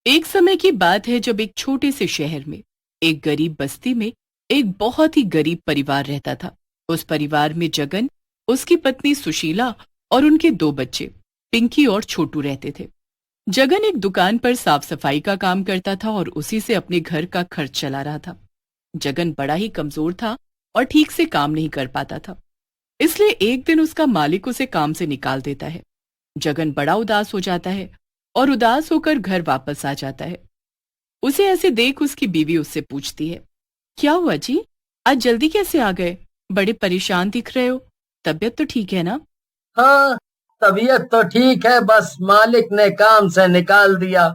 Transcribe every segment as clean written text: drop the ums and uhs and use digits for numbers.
एक समय की बात है जब एक छोटे से शहर में एक गरीब बस्ती में एक बहुत ही गरीब परिवार रहता था। उस परिवार में जगन, उसकी पत्नी सुशीला और उनके दो बच्चे पिंकी और छोटू रहते थे। जगन एक दुकान पर साफ सफाई का काम करता था और उसी से अपने घर का खर्च चला रहा था। जगन बड़ा ही कमजोर था और ठीक से काम नहीं कर पाता था, इसलिए एक दिन उसका मालिक उसे काम से निकाल देता है। जगन बड़ा उदास हो जाता है और उदास होकर घर वापस आ जाता है। उसे ऐसे देख उसकी बीवी उससे पूछती है, क्या हुआ जी, आज जल्दी कैसे आ गए? बड़े परेशान दिख रहे हो, तबीयत तो ठीक है ना? हाँ, तबीयत तो ठीक है, बस मालिक ने काम से निकाल दिया।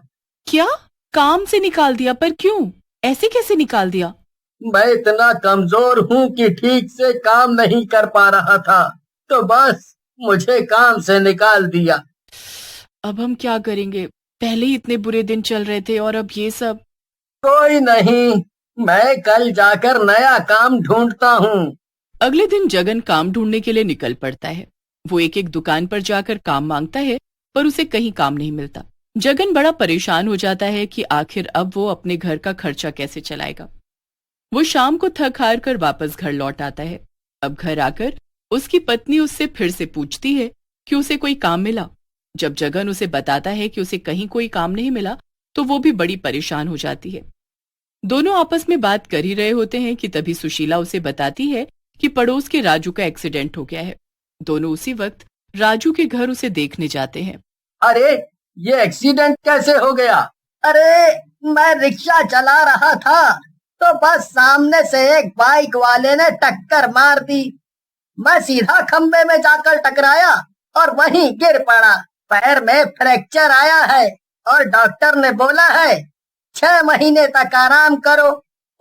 क्या? काम से निकाल दिया? पर क्यों? ऐसे कैसे निकाल दिया? मैं इतना कमजोर हूँ कि ठीक से काम नहीं कर पा रहा था, तो बस मुझे काम से निकाल दिया। अब हम क्या करेंगे? पहले ही इतने बुरे दिन चल रहे थे और अब ये सब। कोई नहीं, मैं कल जाकर नया काम ढूंढता हूँ। अगले दिन जगन काम ढूंढने के लिए निकल पड़ता है। वो एक एक दुकान पर जाकर काम मांगता है, पर उसे कहीं काम नहीं मिलता। जगन बड़ा परेशान हो जाता है कि आखिर अब वो अपने घर का खर्चा कैसे चलाएगा। वो शाम को थक हार कर वापस घर लौट आता है। अब घर आकर उसकी पत्नी उससे फिर से पूछती है कि उसे कोई काम मिला। जब जगन उसे बताता है कि उसे कहीं कोई काम नहीं मिला, तो वो भी बड़ी परेशान हो जाती है। दोनों आपस में बात कर ही रहे होते हैं कि तभी सुशीला उसे बताती है कि पड़ोस के राजू का एक्सीडेंट हो गया है। दोनों उसी वक्त राजू के घर उसे देखने जाते हैं। अरे, ये एक्सीडेंट कैसे हो गया? अरे, मैं रिक्शा चला रहा था तो बस सामने से एक बाइक वाले ने टक्कर मार दी। मैं सीधा खंबे में जाकर टकराया और वहीं गिर पड़ा। पैर में फ्रैक्चर आया है और डॉक्टर ने बोला है 6 महीने तक आराम करो।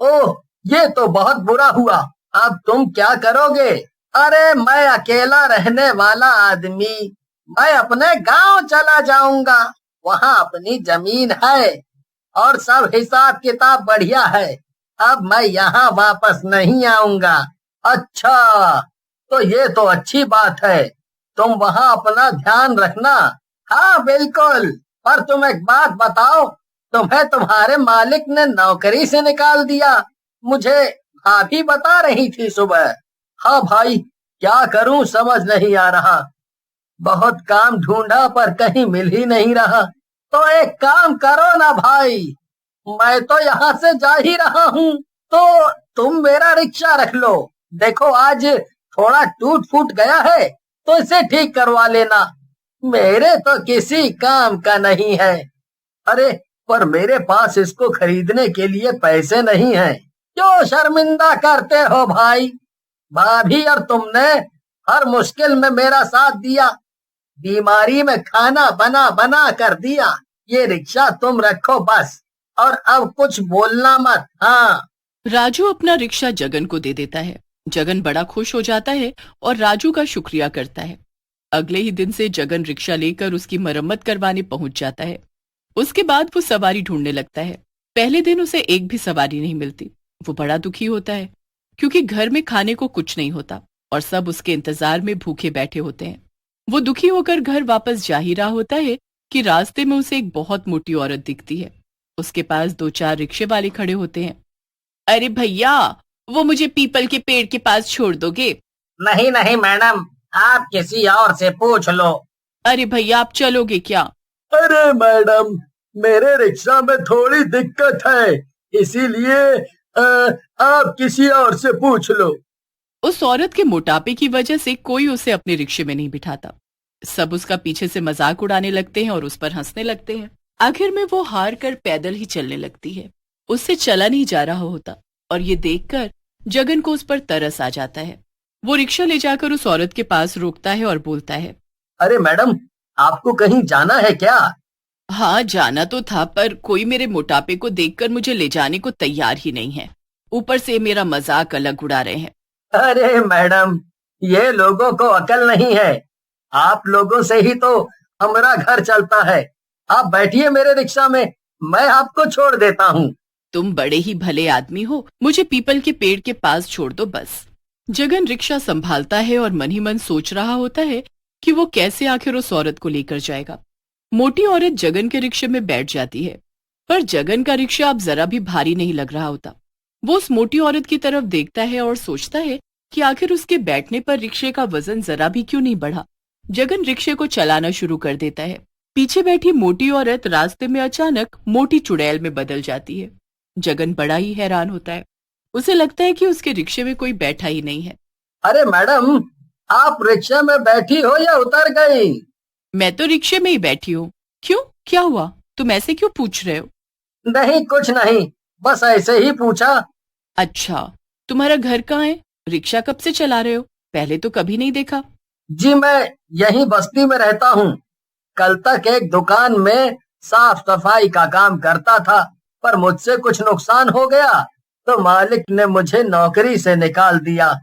ओह, ये तो बहुत बुरा हुआ। अब तुम क्या करोगे? अरे, मैं अकेला रहने वाला आदमी, मैं अपने गांव चला जाऊंगा। वहां अपनी जमीन है और सब हिसाब किताब बढ़िया है। अब मैं यहाँ वापस नहीं आऊंगा। अच्छा, तो ये तो अच्छी बात है। तुम वहाँ अपना ध्यान रखना। हाँ बिल्कुल। पर तुम एक बात बताओ, तुम्हें तुम्हारे मालिक ने नौकरी से निकाल दिया, मुझे भाभी बता रही थी सुबह। हाँ भाई, क्या करूं समझ नहीं आ रहा। बहुत काम ढूंढा पर कहीं मिल ही नहीं रहा। तो एक काम करो ना भाई, मैं तो यहाँ से जा ही रहा हूँ, तो तुम मेरा रिक्शा रख लो। देखो, आज थोड़ा टूट फूट गया है तो इसे ठीक करवा लेना। मेरे तो किसी काम का नहीं है। अरे, पर मेरे पास इसको खरीदने के लिए पैसे नहीं हैं। क्यों शर्मिंदा करते हो भाई? भाभी और तुमने हर मुश्किल में मेरा साथ दिया, बीमारी में खाना बना बना कर दिया। ये रिक्शा तुम रखो बस, और अब कुछ बोलना मत। हाँ। राजू अपना रिक्शा जगन को दे देता है। जगन बड़ा खुश हो जाता है और राजू का शुक्रिया करता है। अगले ही दिन से जगन रिक्शा लेकर उसकी मरम्मत करवाने पहुंच जाता है। उसके बाद वो सवारी ढूंढने लगता है। पहले दिन उसे एक भी सवारी नहीं मिलती। वो बड़ा दुखी होता है क्योंकि घर में खाने को कुछ नहीं होता और सब उसके इंतजार में भूखे बैठे होते हैं। वो दुखी होकर घर वापस जा ही रहा होता है कि रास्ते में उसे एक बहुत मोटी औरत दिखती है। उसके पास 2-4 रिक्शे वाले खड़े होते हैं। अरे भैया, वो मुझे पीपल के पेड़ के पास छोड़ दोगे? नहीं नहीं मैडम, आप किसी और से पूछ लो। अरे भैया, आप चलोगे क्या? अरे मैडम, मेरे रिक्शा में थोड़ी दिक्कत है, इसीलिए आप किसी और से पूछ लो। उस औरत के मोटापे की वजह से कोई उसे अपने रिक्शे में नहीं बिठाता। सब उसका पीछे से मजाक उड़ाने लगते हैं और उस पर हंसने लगते हैं। आखिर में वो हार कर पैदल ही चलने लगती है। उससे चला नहीं जा रहा होता और ये देखकर जगन को उस पर तरस आ जाता है। वो रिक्शा ले जाकर उस औरत के पास रोकता है और बोलता है, अरे मैडम, आपको कहीं जाना है क्या? हाँ जाना तो था, पर कोई मेरे मोटापे को देखकर मुझे ले जाने को तैयार ही नहीं है। ऊपर से मेरा मजाक अलग उड़ा रहे हैं। अरे मैडम, ये लोगों को अकल नहीं है। आप लोगों से ही तो हमारा घर चलता है। आप बैठिए मेरे रिक्शा में, मैं आपको छोड़ देता हूँ। तुम बड़े ही भले आदमी हो, मुझे पीपल के पेड़ के पास छोड़ दो बस। जगन रिक्शा संभालता है और मन ही मन सोच रहा होता है कि वो कैसे आखिर उस औरत को लेकर जाएगा। मोटी औरत जगन के रिक्शे में बैठ जाती है, पर जगन का रिक्शा अब जरा भी भारी नहीं लग रहा होता। वो उस मोटी औरत की तरफ देखता है और सोचता है कि आखिर उसके बैठने पर रिक्शे का वजन जरा भी क्यों नहीं बढ़ा। जगन रिक्शे को चलाना शुरू कर देता है। पीछे बैठी मोटी औरत रास्ते में अचानक मोटी चुड़ैल में बदल जाती है। जगन बड़ा ही हैरान होता है। उसे लगता है कि उसके रिक्शे में कोई बैठा ही नहीं है। अरे मैडम, आप रिक्शे में बैठी हो या उतर गई? मैं तो रिक्शे में ही बैठी हूँ। क्यों, क्या हुआ? तुम ऐसे क्यों पूछ रहे हो? नहीं, कुछ नहीं, बस ऐसे ही पूछा। अच्छा, तुम्हारा घर कहाँ है? रिक्शा कब से चला रहे हो? पहले तो कभी नहीं देखा। जी, मैं यही बस्ती में रहता हूँ। कल तक एक दुकान में साफ सफाई का काम करता था, पर मुझसे कुछ नुकसान हो गया तो मालिक ने मुझे नौकरी से निकाल दिया।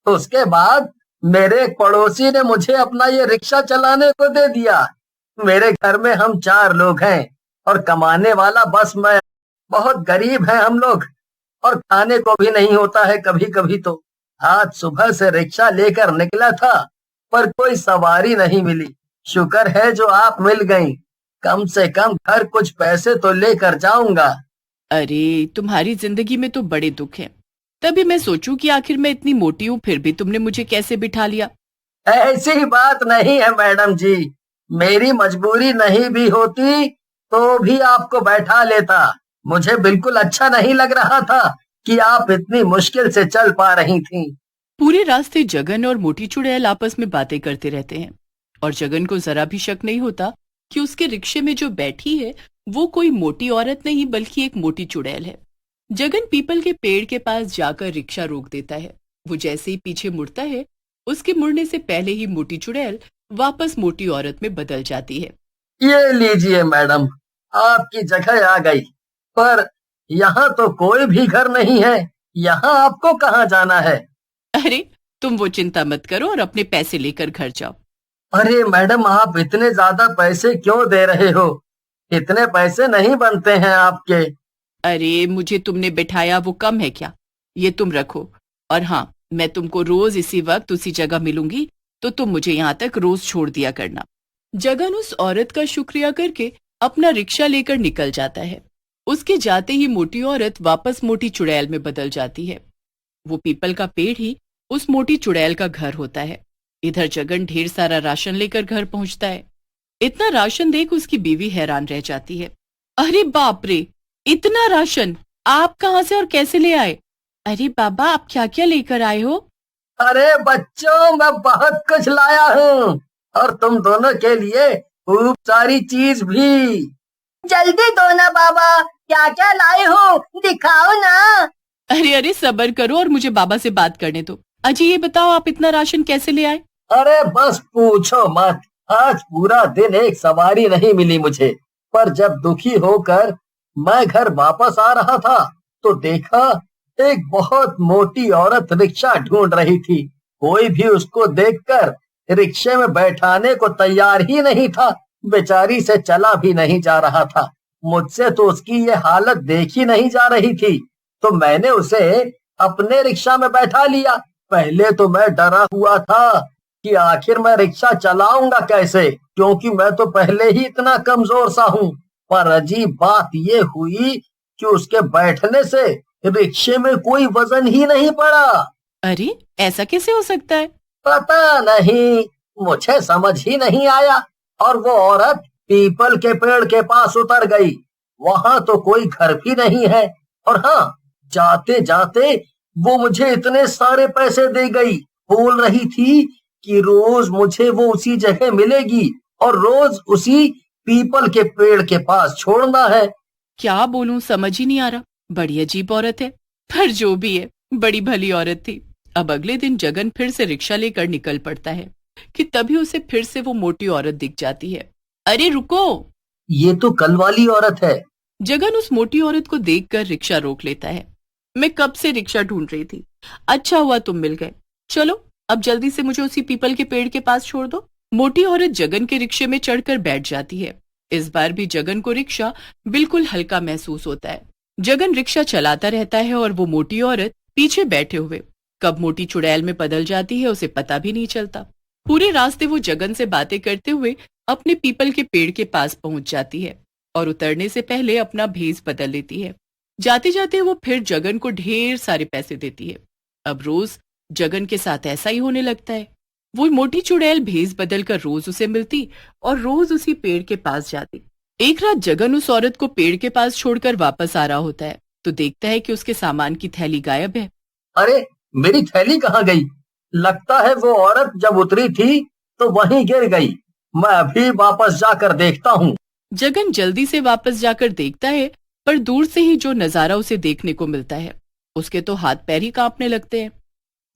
उसके बाद मेरे एक पड़ोसी ने मुझे अपना ये रिक्शा चलाने को दे दिया। मेरे घर में हम 4 लोग हैं और कमाने वाला बस मैं। बहुत गरीब हैं हम लोग और खाने को भी नहीं होता है कभी कभी तो। आज सुबह से रिक्शा लेकर निकला था पर कोई सवारी नहीं मिली। शुक्र है जो आप मिल गईं। कम से कम घर कुछ पैसे तो लेकर जाऊंगा। अरे, तुम्हारी जिंदगी में तो बड़े दुख हैं। तभी मैं सोचूं कि आखिर मैं इतनी मोटी हूँ फिर भी तुमने मुझे कैसे बिठा लिया। ऐसी बात नहीं है मैडम जी, मेरी मजबूरी नहीं भी होती तो भी आपको बैठा लेता। मुझे बिल्कुल अच्छा नहीं लग रहा था कि आप इतनी मुश्किल से चल पा रही थीं। पूरे रास्ते जगन और मोटी चुड़ैल आपस में बातें करते रहते हैं और जगन को जरा भी शक नहीं होता कि उसके रिक्शे में जो बैठी है वो कोई मोटी औरत नहीं बल्कि एक मोटी चुड़ैल है। जगन पीपल के पेड़ के पास जाकर रिक्शा रोक देता है। वो जैसे ही पीछे मुड़ता है उसके मुड़ने से पहले ही मोटी चुड़ैल वापस मोटी औरत में बदल जाती है। ये लीजिए मैडम, आपकी जगह आ गई। पर यहाँ तो कोई भी घर नहीं है। यहाँ आपको कहाँ जाना है? अरे, तुम वो चिंता मत करो और अपने पैसे लेकर घर जाओ। अरे मैडम, आप इतने ज्यादा पैसे क्यों दे रहे हो? इतने पैसे नहीं बनते हैं आपके। अरे, मुझे तुमने बिठाया वो कम है क्या? ये तुम रखो। और हाँ, मैं तुमको रोज इसी वक्त उसी जगह मिलूंगी तो तुम मुझे यहाँ तक रोज छोड़ दिया करना। जगन उस औरत का शुक्रिया करके अपना रिक्शा लेकर निकल जाता है। उसके जाते ही मोटी औरत वापस मोटी चुड़ैल में बदल जाती है। वो पीपल का पेड़ ही उस मोटी चुड़ैल का घर होता है। इधर जगन ढेर सारा राशन लेकर घर पहुंचता है। इतना राशन देख उसकी बीवी हैरान रह जाती है। अरे बाप रे, इतना राशन आप कहाँ से और कैसे ले आए? अरे बाबा, आप क्या क्या लेकर आए हो? अरे बच्चों, मैं बहुत कुछ लाया हूँ और तुम दोनों के लिए खूब सारी चीज भी। जल्दी दो ना बाबा, क्या क्या लाए हो दिखाओ ना। अरे अरे, सब्र करो और मुझे बाबा से बात करने दो। अजी, ये बताओ आप इतना राशन कैसे ले आए? अरे बस पूछो मत, आज पूरा दिन एक सवारी नहीं मिली मुझे। पर जब दुखी होकर मैं घर वापस आ रहा था तो देखा एक बहुत मोटी औरत रिक्शा ढूंढ रही थी। कोई भी उसको देखकर रिक्शे में बैठाने को तैयार ही नहीं था। बेचारी से चला भी नहीं जा रहा था। मुझसे तो उसकी ये हालत देखी नहीं जा रही थी तो मैंने उसे अपने रिक्शा में बैठा लिया। पहले तो मैं डरा हुआ था कि आखिर मैं रिक्शा चलाऊंगा कैसे, क्योंकि मैं तो पहले ही इतना कमजोर सा हूँ। पर अजीब बात ये हुई कि उसके बैठने से रिक्शे में कोई वजन ही नहीं पड़ा। अरे, ऐसा कैसे हो सकता है? पता नहीं, मुझे समझ ही नहीं आया। और वो औरत पीपल के पेड़ के पास उतर गई। वहां तो कोई घर भी नहीं है। और हाँ, जाते जाते वो मुझे इतने सारे पैसे दे गई। बोल रही थी कि रोज मुझे वो उसी जगह मिलेगी और रोज उसी पीपल के पेड़ के पास छोड़ना है। क्या बोलूं, समझ ही नहीं आ रहा। बड़ी अजीब औरत है, पर जो भी है, बड़ी भली औरत थी। अब अगले दिन जगन फिर से रिक्शा लेकर निकल पड़ता है कि तभी उसे फिर से वो मोटी औरत दिख जाती है। अरे रुको! ये तो कल वाली औरत है। जगन उस मोटी औरत को देखकर रिक्शा रोक लेता है। मैं कब से रिक्शा ढूंढ रही थी। अच्छा हुआ तुम मिल गए। चलो, अब जल्दी से मुझे उसी पीपल के पेड़ के पास छोड़ दो। मोटी औरत जगन के रिक्शे में चढ़कर बैठ जाती है। इस बार भी जगन को रिक्शा बिल्कुल हल्का महसूस होता है। जगन रिक्शा चलाता रहता है और वो मोटी औरत पीछे बैठे हुए कब मोटी चुड़ैल में बदल जाती है उसे पता भी नहीं चलता। पूरे रास्ते वो जगन से बातें करते हुए अपने पीपल के पेड़ के पास पहुंच जाती है। और उतरने से पहले अपना भेस बदल लेती है। जाते जाते वो फिर जगन को ढेर सारे पैसे देती है। अब रोज जगन के साथ ऐसा ही होने लगता है। वो मोटी चुड़ैल भेस बदल कर रोज उसे मिलती और रोज उसी पेड़ के पास जाती। एक रात जगन उस औरत को पेड़ के पास छोड़कर वापस आ रहा होता है तो देखता है कि उसके सामान की थैली गायब है। अरे, मेरी थैली कहाँ गई? लगता है वो औरत जब उतरी थी तो वहीं गिर गई। मैं अभी वापस जाकर देखता हूँ। जगन जल्दी से वापस जाकर देखता है, पर दूर से ही जो नजारा उसे देखने को मिलता है उसके तो हाथ पैर ही कांपने लगते हैं।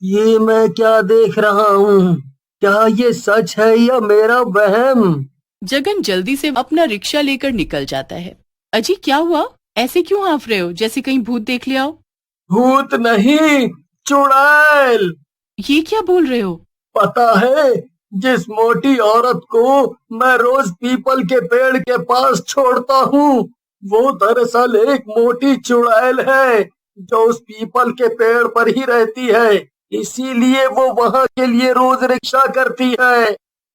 ये मैं क्या देख रहा हूँ? क्या ये सच है या मेरा वहम? जगन जल्दी से अपना रिक्शा लेकर निकल जाता है। अजी क्या हुआ? ऐसे क्यों हाँफ रहे हो जैसे कहीं भूत देख लिया हो? भूत नहीं, चुड़ैल। ये क्या बोल रहे हो? पता है, जिस मोटी औरत को मैं रोज पीपल के पेड़ के पास छोड़ता हूँ वो दरअसल एक मोटी चुड़ैल है जो उस पीपल के पेड़ पर ही रहती है। इसीलिए वो वहाँ के लिए रोज रिक्शा करती है।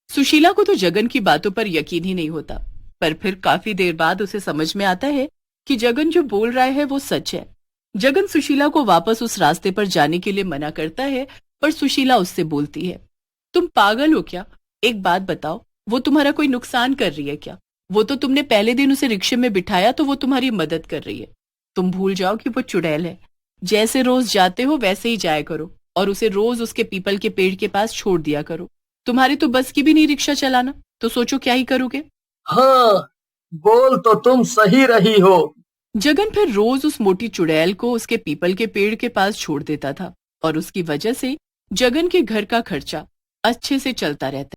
सुशीला को तो जगन की बातों पर यकीन ही नहीं होता, पर फिर काफी देर बाद उसे समझ में आता है कि जगन जो बोल रहा है वो सच है। जगन सुशीला को वापस उस रास्ते पर जाने के लिए मना करता है, पर सुशीला उससे बोलती है, तुम पागल हो क्या? एक बात बताओ, वो तुम्हारा कोई नुकसान कर रही है क्या? वो तो तुमने पहले दिन उसे रिक्शे में बिठाया तो वो तुम्हारी मदद कर रही है। तुम भूल जाओ कि वो चुड़ैल है। जैसे रोज जाते हो वैसे ही जाया करो और उसे रोज उसके पीपल के पेड़ के पास छोड़ दिया करो। तुम्हारी तो बस की भी नहीं रिक्शा चलाना, तो सोचो क्या ही करोगे। हाँ, बोल तो तुम सही रही हो। जगन फिर रोज उस मोटी चुड़ैल को उसके पीपल के पेड़ के पास छोड़ देता था और उसकी वजह से जगन के घर का खर्चा अच्छे से चलता रहता।